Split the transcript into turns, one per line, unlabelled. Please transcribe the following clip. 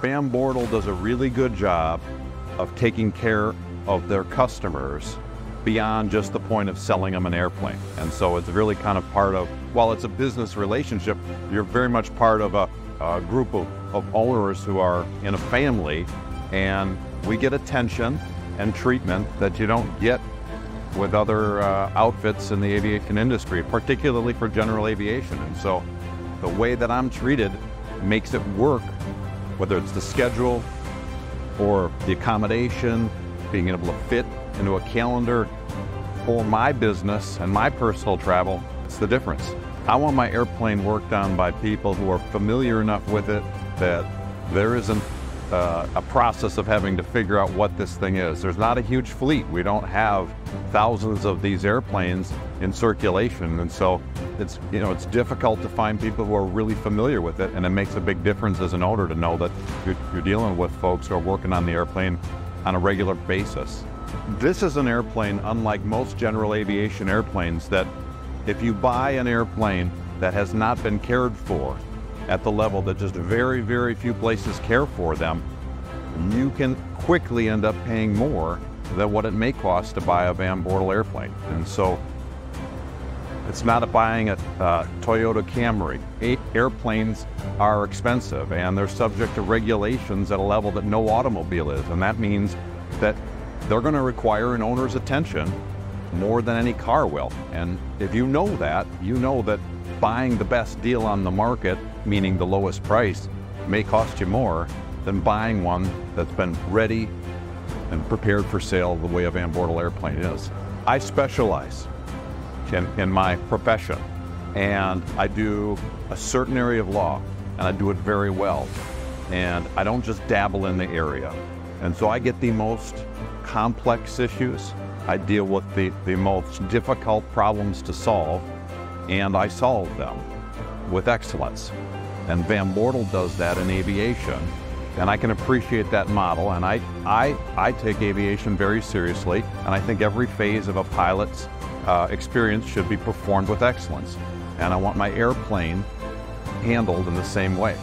Van Bortle does a really good job of taking care of their customers beyond just the point of selling them an airplane. And so it's really kind of part of, while it's a business relationship, you're very much part of a group of owners who are in a family, and we get attention and treatment that you don't get with other outfits in the aviation industry, particularly for general aviation. And so the way that I'm treated makes it work, whether it's the schedule or the accommodation, being able to fit into a calendar for my business and my personal travel. It's the difference. I want my airplane worked on by people who are familiar enough with it that there isn't a process of having to figure out what this thing is. There's not a huge fleet. We don't have thousands of these airplanes in circulation, and so it's difficult to find people who are really familiar with it, and it makes a big difference as an owner to know that you're dealing with folks who are working on the airplane on a regular basis. This is an airplane, unlike most general aviation airplanes, that if you buy an airplane that has not been cared for at the level that just very, very few places care for them, you can quickly end up paying more than what it may cost to buy a Van Bortle airplane. And so it's not buying a Toyota Camry. Airplanes are expensive, and they're subject to regulations at a level that no automobile is. And that means that they're going to require an owner's attention more than any car will. And if you know that buying the best deal on the market, meaning the lowest price, may cost you more than buying one that's been ready and prepared for sale the way a Van Bortle airplane is. I specialize in my profession, and I do a certain area of law, and I do it very well. And I don't just dabble in the area. And so I get the most complex issues. I deal with the most difficult problems to solve, and I solve them with excellence. And Van Bortle does that in aviation, and I can appreciate that model, and I take aviation very seriously, and I think every phase of a pilot's experience should be performed with excellence. And I want my airplane handled in the same way.